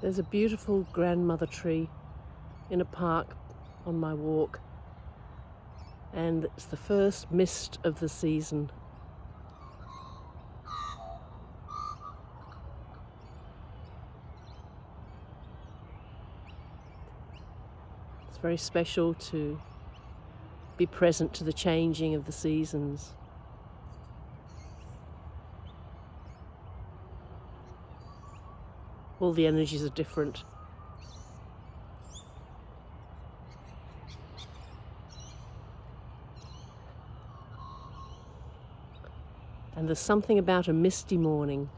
There's a beautiful grandmother tree in a park on my walk, and it's the first mist of the season. It's very special to be present to the changing of the seasons. All the energies are different. And there's something about a misty morning